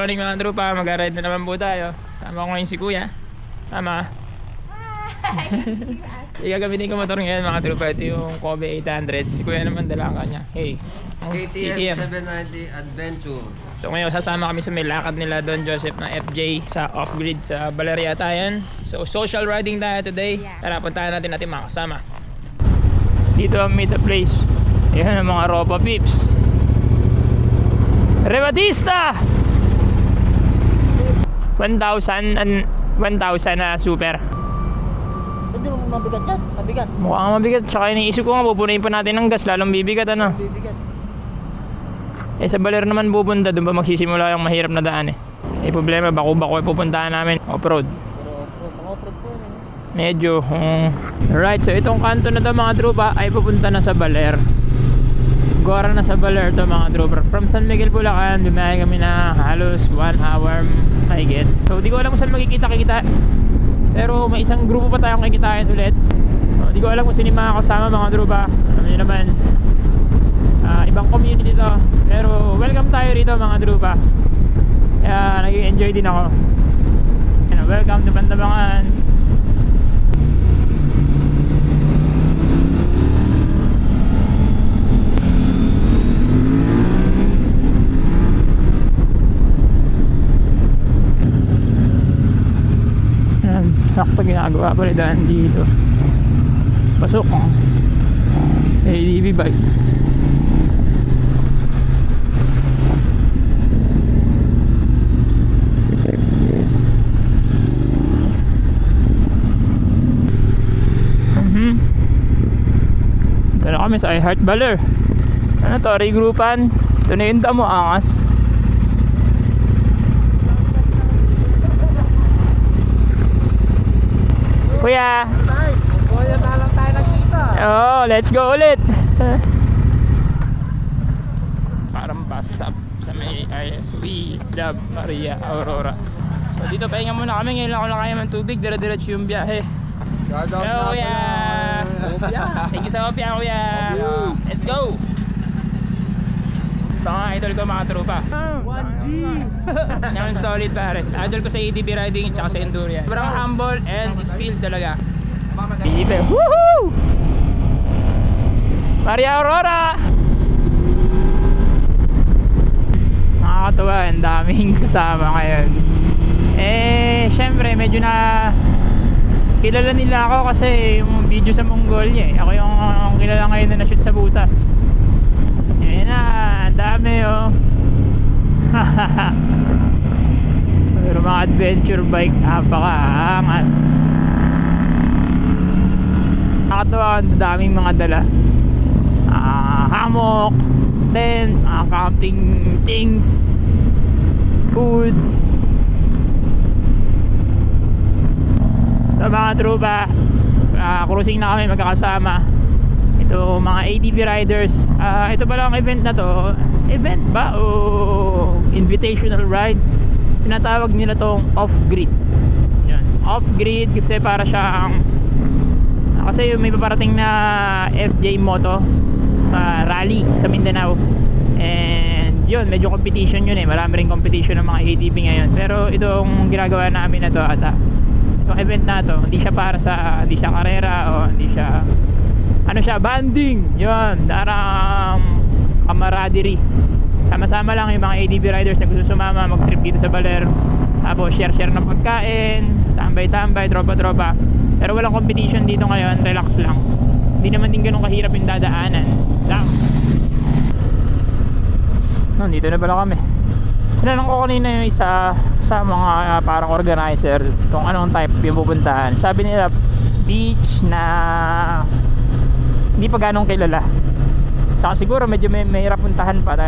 morning mga tropa, mag-ride na naman po tayo. Tama ko ngayon si Kuya. Tama. Igagamitin ko motor ngayon mga tropa. Ito yung Kobe 800. Si Kuya naman dala ang kanya. Hey, KTM 790 Adventure. So ngayon sasama kami sa may lakad nila Don Joseph na FJ sa off-grid sa Valeria Tayan. So social riding tayo today. Tara, puntahan natin mga kasama. Dito ang meet the place. Yan ang mga ropa pips. Rebatista! 1,000 na super. Hindi mo mabigat yan, mabigat. Mukhang mabigat. Tsaka iniisip ko nga pupunayin pa natin ng gas. Lalong bibigat ano. Bibigat. Eh sa Baler naman pupunta. Doon pa magsisimula yung mahirap na daan eh. Eh problema bako-bako pupuntahan namin off-road. Pero off-road po yun. Medyo Alright, so itong kanto na to mga tropa ay pupunta na sa Baler. Gora na sa Baler to mga tropa. From San Miguel, Bulacan, bumiyahe kami na halos 1 hour mahigit. So di ko alam kung saan makikita-kita. Pero may isang grupo pa tayong kikitain ulit. So, di ko alam kung sino yung mga kasama mga tropa. Alam niyo naman, ibang community to. Pero welcome tayo rito mga tropa. Kaya nag-enjoy din ako. Welcome to Bantabangan. Sakto ginagawa pa rin daan dito. Pasok ko ADV bike. Ito na kami sa iHeart Baler. Ano to? Regroupan. Ito na yung damo angas. Kuya. Kuya na lang tayo nagkita. Oh, let's go ulit. Parang bus stop sa may we love Maria Aurora. So dito pahinga muna kami. Ngayon lang ako nakaya ng tubig. Dire-diretso yung biyahe. Hello kuya. Thank you sa opya kuya. Let's go. Ito nga idol ko mga tropa. 1G. Yan solid pare. Idol ko sa ATV riding at sa endurance. Sobrang humble and skilled talaga. Dito. Woohoo! Maria Aurora. Nakakatawa, ang daming kasama ngayon. Eh, syempre medyo na kilala nila ako kasi yung video sa Mongolia eh. Ako yung kilala ngayon na na-shoot sa butas. Ayan na, ang dami oh. Pero mga adventure bike, napaka-angas. Nakakatawa, ang daming mga dala. Hammock, tent, camping things, food. So mga tropa, cruising na kami magkakasama. Ito mga ATV riders. Ito pala ang event na to. Event ba o invitational ride? Tinatawag nila tong off-grid. Yan. Off-grid kasi para siyang kasi may paparating na FJ Moto rally sa Mindanao. And yun, medyo competition yun eh. Marami rin competition ng mga ATV ngayon. Pero itong ginagawa namin na to ata, itong event na to, hindi siya para sa, hindi siya karera o hindi siya ano siya, banding. Yun, darang camaraderie. Sama-sama lang yung mga ATV riders na gusto sumama, mag-trip dito sa Baler. Tapos share-share ng pagkain, tambay-tambay, tropa-tropa. Pero walang competition dito ngayon, relax lang. Hindi naman din ganun kahirap yung dadaanan. Lang. No, dito na pala kami. Tinanong ko kanina yung isa sa mga parang organizers kung anong type yung pupuntahan. Sabi nila, beach na hindi pa ganong kilala. Saka siguro medyo may mahirap puntahan pa na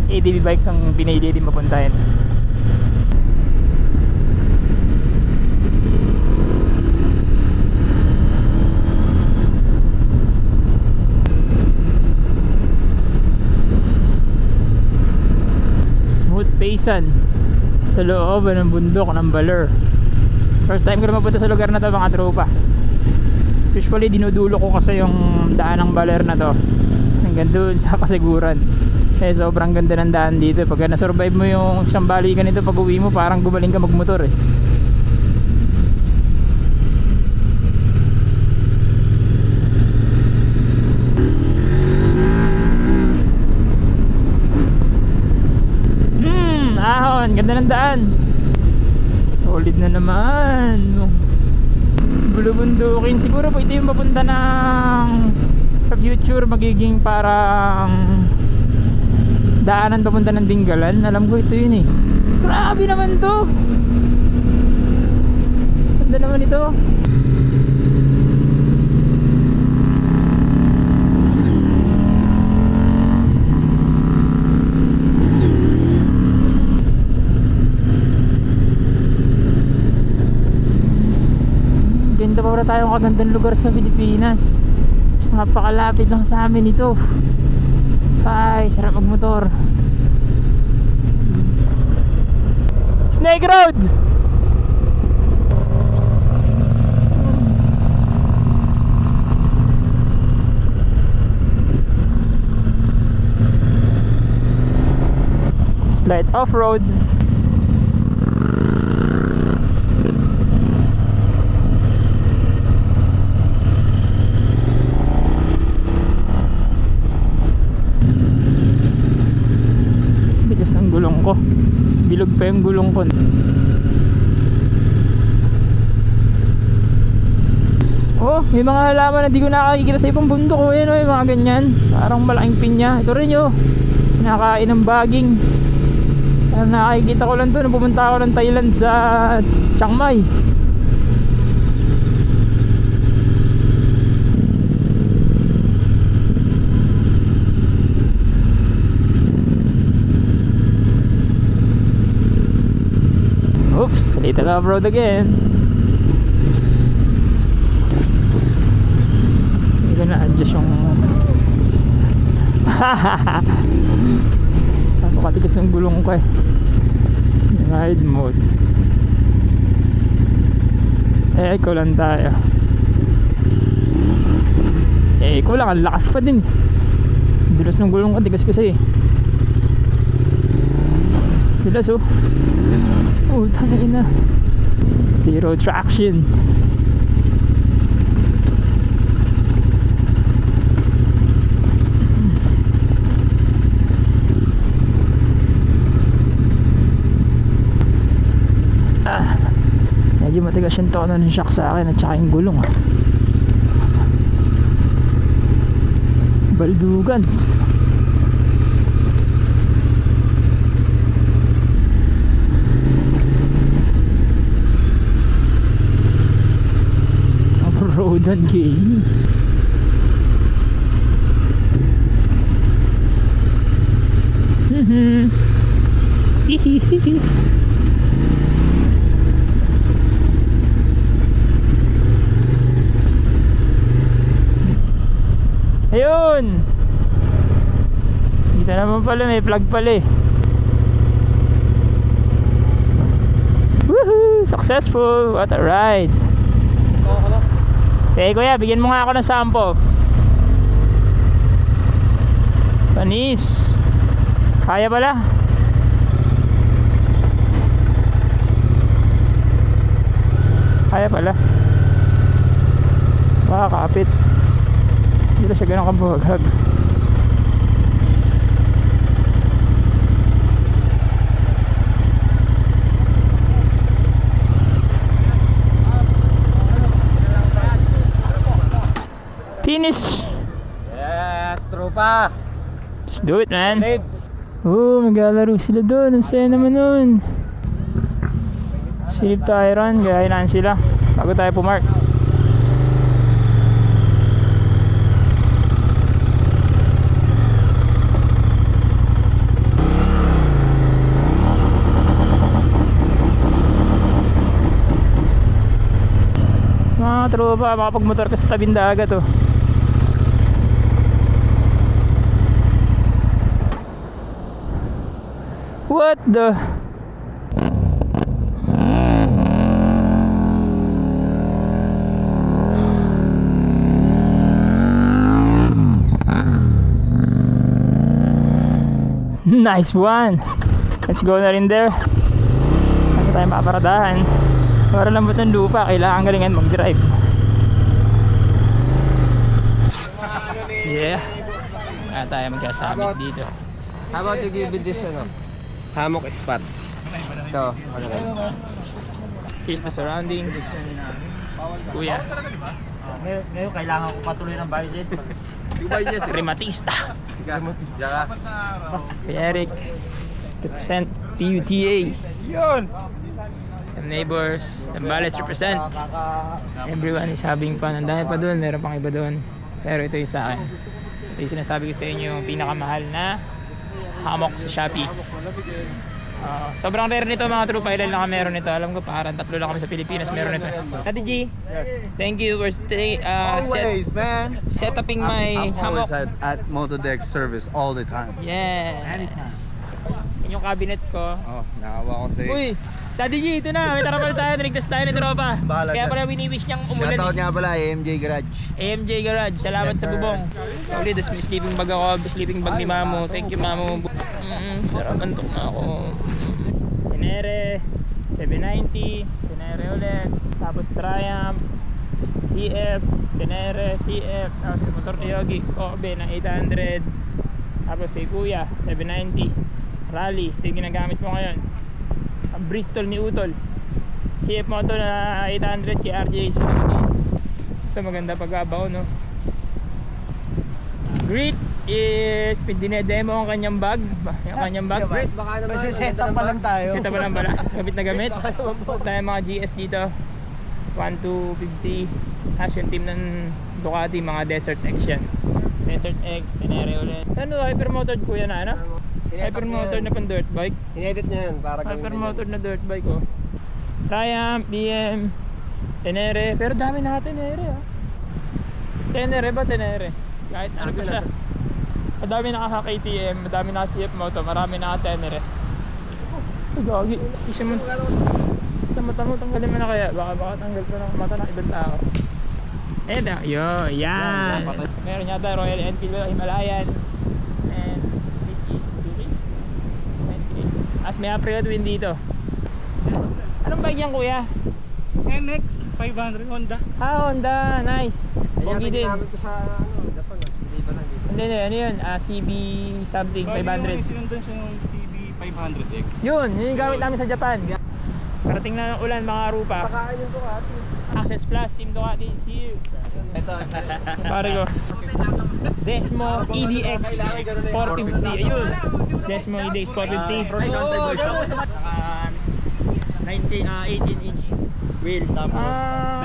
ATV bikes ang pinili din mapuntahin. Smooth paysan sa loob ng bundok ng Baler. First time ko na mapunta sa lugar na to mga tropa. Usually dinudulo ko kasi yung daan ng Baler na to hanggang doon sa Kasiguran. Eh sobrang ganda ng daan dito. Pagka na-survive mo yung isang balikan nito, pag uwi mo parang gumaling ka magmotor eh. Ahon, ganda ng daan. Solid na naman. Bulubundukin. Siguro po ito yung papunta ng sa future magiging parang daanan papunta ng Dinggalan. Alam ko ito yun eh. Grabe naman to. Ganda naman ito. Ganda pa wala tayong kagandang lugar sa Pilipinas. Mas napakalapit lang sa amin ito. Ay, sarap magmotor. Snake Road! Slight off-road. Gulong ko, bilog pa yung gulong ko. Oh, may mga halaman na di ko nakakikita sa ibang bundok ko. Yan o, yung mga ganyan, parang malaking pinya. Ito rin yun, nakakain ng baging. Nakakikita ko lang to nung pumunta ako ng Thailand sa Chiang Mai. Oops, little off-road again. Hindi ko na-adjust yung napakatigas ng gulong ko eh. Ride mode. Eh, ikaw lang tayo. Eh, ikaw lang, ang lakas pa din. Bilas ng gulong ko, tigas kasi eh. Bilas oh. Oh, tangin na. Zero traction. Medyo matigas yung tono ng shock sa akin at saka yung gulong Baldugans. Road and game. Ayun. Dito naman pala may plug pala eh. Woohoo! Successful! What a ride! Okay kuya, bigyan mo nga ako ng sample. Panis. Kaya pala. Kaya pala. Baka kapit. Hindi na siya ganun kabuhagag. Finish. Yes, tropa. Let's do it, man. Babe. Oh, maglalaro sila doon. Ang saya naman nun. Silip tayo ron. Gayahin sila bago tayo pumark. Mga tropa, makapagmotor ka sa tabing dagat oh. What the? Nice one. Let's go na rin there. Ano tayo paparadahan? Para lambot ng lupa, kailangan galingan mag-drive. Yeah. Kaya tayo magkasabit dito. How about you give it this hammock spot? Ito. Here's the surroundings. Kuya. Ngayon kailangan ko patuloy ng bices. Rematista. Diyan. Kay Eric. Represent PUTA. Yun! Some neighbors. Zambales represent. Everyone is having fun. Ang dami pa doon. Meron pang iba doon. Pero ito yung sa akin. Ito yung sinasabi ko sa inyo yung pinakamahal na hammock sa Shopee. Sobrang rare nito mga tropa. Ilan lang meron nito. Alam ko parang 3 lang kami sa Pilipinas meron nito. Ate G, thank you for Always, man. setuping my I'm hammock. always at Motodex service all the time. Yes. Yan yung cabinet ko. Oh, nakawa ko tayo. Uy, Daddy G, ito na. May tarapal tayo. Niligtas tayo ng tropa. Bahala Kaya dyan. pala wini-wish niyang umulan. Shoutout nga pala, AMJ Garage. AMJ Garage, salamat sa bubong. Ulit, das may sleeping bag ako. Sleeping bag ni Mamo. Thank you, Mamo. Sarap, antok na ako. Tenere, 790. Tenere ulit. Tapos Triumph. CF. Tenere, CF. Tapos yung motor ni Yogi. Kobe na 800. Tapos kay Kuya, 790. Rally, ito yung ginagamit mo ngayon. Ang Bristol ni Utol. CF motor na 800 kay RJ. Ito maganda pag-abaw, no? Greet is dinedemo ang kanyang bag. Yung kanyang bag. Baka naman. Set up pa lang tayo. Set up pa lang pala. Gamit na gamit. Tayo mga GS dito. 1250. Hash yung team ng Ducati, mga Desert X yan. Desert X, Tenere ulit. Ano, hypermotored kuya na, ano? Hypermotored na pang dirt bike. Inedit niya yan para gawin Hypermotored na dirt bike, oh. Triumph, BM, Tenere. Pero dami na Tenere, ah. Tenere ba, Tenere? Kahit ano pa siya. Madami naka KTM, madami naka CF Moto, marami naka Tenere. Oh, gagi. Isa mata mo, tanggalin mo na kaya. Baka tanggal ko ng mata ng ibang tao. Eto, yan. Meron yata Royal Enfield, Himalayan. And this is Buick 28. As may Aprilia Twin dito. Anong bike yan, kuya? NX 500 Honda. Ah, Honda, nice. Pogi din. Ginamit ko sa Japan. Hindi ba lang, Hindi, ano yun? CB something, 500. Sinundan siya ng CB 500X. Yun yung gamit namin sa Japan. Parating na ng ulan, mga rupa. Pakain yung Ducati. Access Plus, Team Ducati is here. Ito. Pare ko. Desmo EDX 450. Ayun. Desmo EDX 450. 18-inch wheel tapos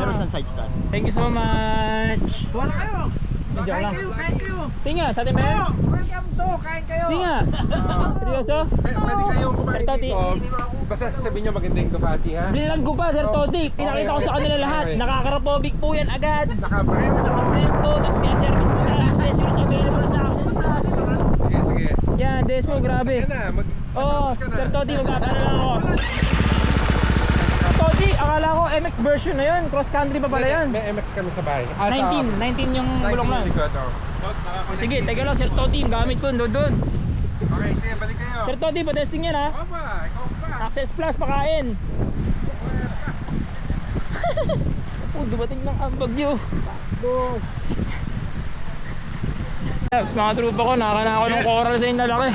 meron siyang side stand. Thank you so much. Wala kayo! Joke lang. Kain kayo! Tinga, sa atin ba yan? Welcome to! Kain kayo! Tinga. Seryoso? Pwede kayong kumain Sir Toti. dito. Basta sabihin nyo maganda yung Ducati, ha? Binilang ko pa, Sir Toti. Pinakita ko sa kanila lahat. Okay. Nakakarapobic po yan agad. Nakabrand. Nakaprint po, tapos pinaservice po sa accessories available sa Access Plus. Sige, sige. Yan, Desmo, grabe. Yan na, Oo, Sir Toti, mag-aapala lang ako. Toti, akala ko MX version na yun. Cross country pa pala yan. May MX kami sa bahay. 19 yung bulok lang. likod, oh. Sige, teka lang, Sir Toti, yung gamit ko doon. Okay, sige, balik kayo. Sir Toti, pa-testing yan ha. Opa, ikaw pa. Access Plus, pakain. Oh, dumating ng bagyo. Tapos mga trupa ko, nakakana ako ng coral sa yung lalaki.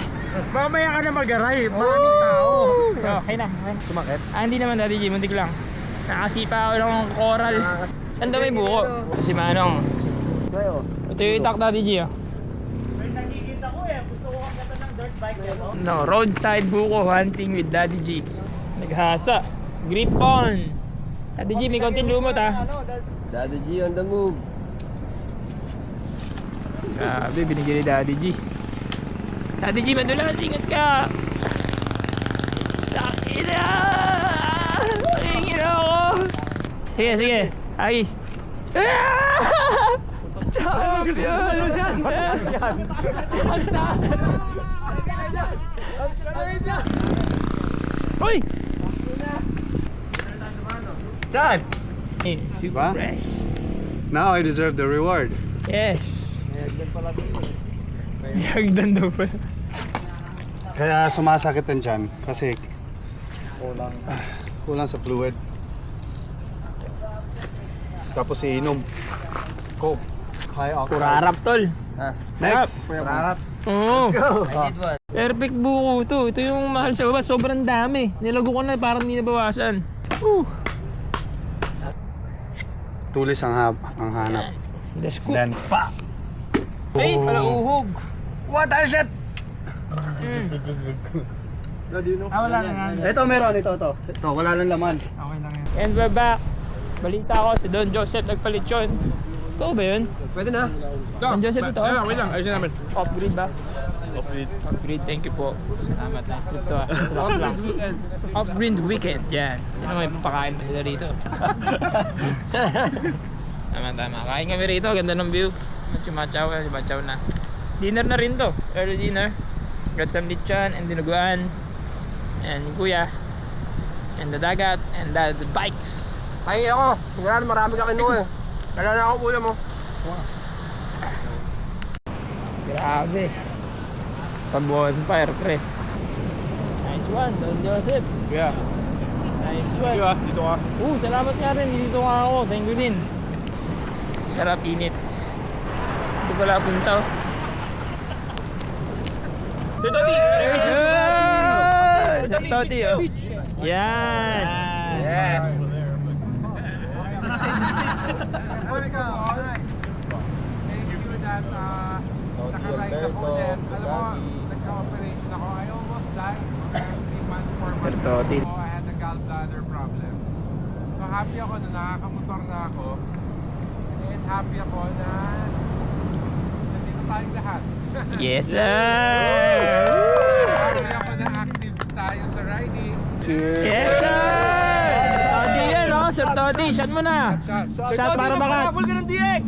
Mamaya ka na mag-aray! Maraming tao! Okay na. Sumakit? Hindi naman, Daddy G, muntik lang. Nakasipa ako lang ng coral. Saan daw may buko? Kasi Manong. Ito yung itak, Daddy G, oh. May nakikita ko eh. Gusto ko kang gata ng dirt bike eh. No, roadside buko hunting with Daddy G. Naghasa. Grip on. Daddy G, may konting lumot, ha. Daddy G on the move. Grabe, binigyan ni Daddy G. Daddy G, madulas, ingat ka. Takina! Tingin ako. Sige, sige. Ayos. Ano yan? Mataas yan. Mataas. Uy! Dad! Super Diba? fresh. Now I deserve the reward. Yes. Yagdan daw pala. Kaya sumasakit ang tiyan kasi kulang sa fluid. Tapos iinom. Coke. High oxide. Kurarap tol. Next. Sarap. Oo. I did one. Perfect buko to. Ito yung mahal sa baba. Sobrang dami. Nilago ko na parang hindi nabawasan. Tulis ang hanap. The scoop. Then, pa! Ay, pala uhog. What is it? Wala na nga. Ito meron, ito. Ito, wala nang laman. Okay lang yan. And we're back. Balita ko si Don Joseph nagpalit yun. Totoo ba yun? Pwede na. Don Joseph ito? Wait lang, ayusin namin. Off-grid ba? Off-grid. Off-grid, thank you po. Salamat, nice trip to ah. Off-grid weekend. Off-grid weekend, yan. Hindi naman may papakain pa sila rito. Tama. Kain kami rito, ganda ng view. Machaw na. Dinner na rin to, early dinner. Got some lechon and dinuguan. And kuya. And the dagat and the bikes. Ay ako. Wala na marami ka kinuha eh. Kaya na ako ulam mo. Grabe. Sa bonfire, pre. Nice one, Don Joseph. Yeah. Nice one. Dito ka. Salamat nga rin. Dito nga ako. Thank you din. Sarap init. Ito pala punta. Sir Toti! Sa Toti, oh. Yan. Yes. Naka-ride ako ulit. Alam mo, nagka-operation ako. I almost died. 3 months, 4 months Sir Toti. ago. I had a gallbladder problem. So happy ako na nakakamotor na ako. And happy ako na nandito tayong lahat. Yes, sir. Happy ako na active tayo sa riding. Yes, sir. Toti yan, oh. Sir Toti, shot mo na. Shot para bakat. Full ka ng DX!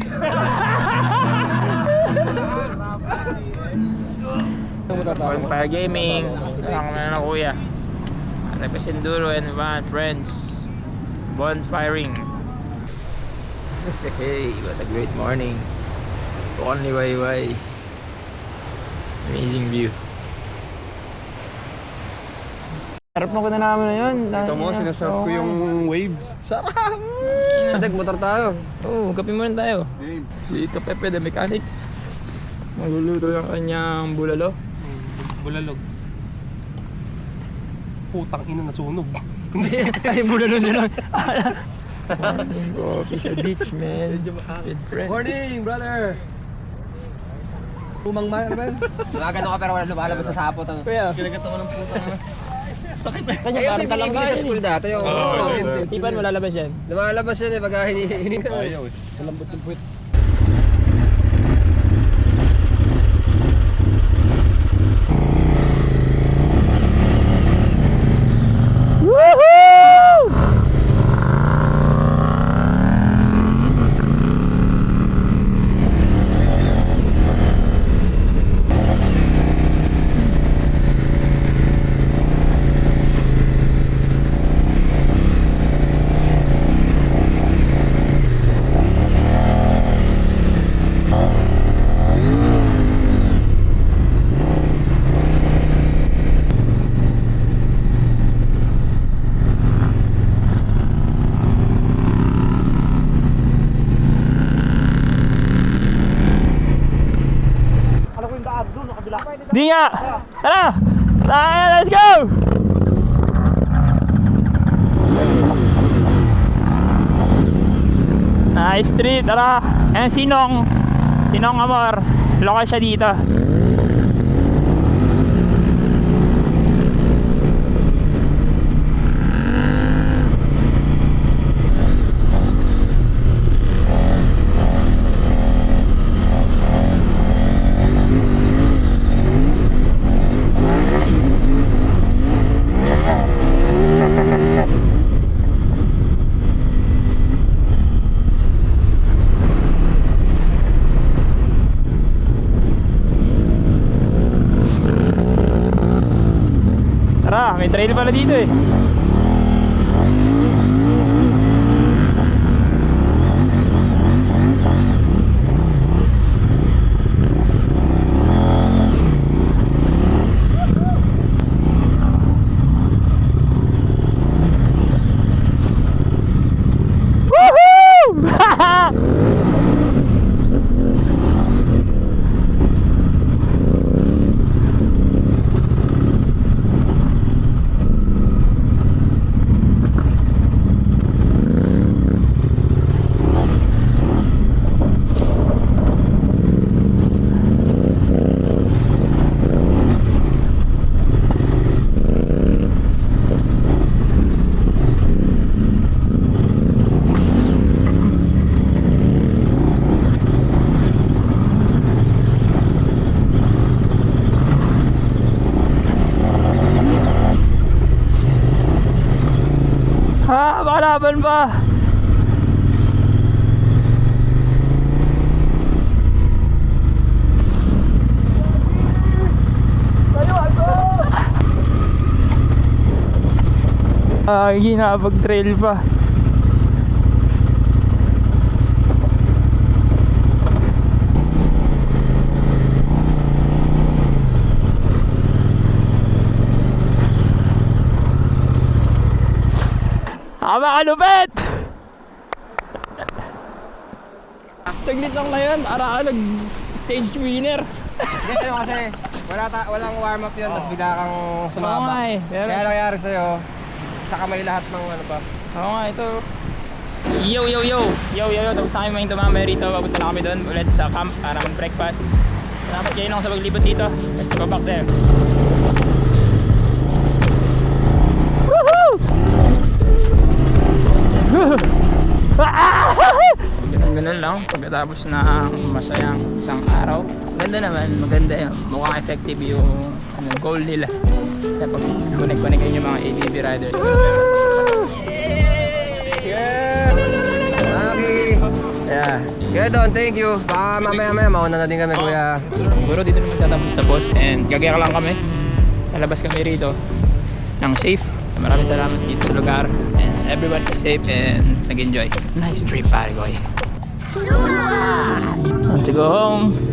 Bonfire Gaming. Kasama kami na kuya. Repes Enduro and Van Friends. Bonfiring. Hey, what a great morning. Only way. Amazing view. Sarap mo ko na namin na yun. Ito mo, sinaserve ko yung waves. Sarap! Motor tayo. Oo, kape mo rin tayo. Game. Dito Pepe the Mechanics. Magluluto ng kanyang bulalo. Bulalog. Putang ina nasunog. Ay, bulalo sila. Morning coffee sa beach, man. With friends. Morning, brother! Umang man, man. Gumagano ka pero wala lumalabas sa sapot. Kuya, Kinagata mo ng putang na. kanya Ayun, parang may talangga binibili sa yun school dati. Tipan, malalabas yan. Lumalabas yan eh, pag hinihiling ka. Malambot yung puwit. Di nga! Tara! Let's go! Nice street, tara! Ayan Sinong Amor. Lokal siya dito. Tara, may trail pala dito eh. kalaban pa. Ginapag-trail pa. Makalupit! Saglit lang na yun, para ka nag-stage winner. Hindi sa'yo kasi walang warm up yun, tapos bigla kang Oo sumama. nga eh, pero... Kaya nangyari sa'yo, sa kamay lahat ng ano pa. Oo nga, ito. Yo, yo, yo! Yo, yo, yo! Tapos na kami mga tumama rito. Papunta na kami doon ulit sa camp para mag-breakfast. Salamat kayo lang sa paglibot dito. Let's go back there. Woohoo! Ganun lang pagkatapos na masayang isang araw. Maganda naman, maganda yun. Mukhang effective yung goal nila. Kaya pag connect kayo yung mga ATV riders. Yeah! Maki! Yeah. Kaya Don, thank you. Baka mamaya mauna na din kami, kuya. Siguro dito naman tatapos and gagaya lang kami. Nalabas kami rito ng safe. Maraming salamat dito sa lugar and everyone is safe and nag-enjoy. Nice trip, pare ko. Let's go home.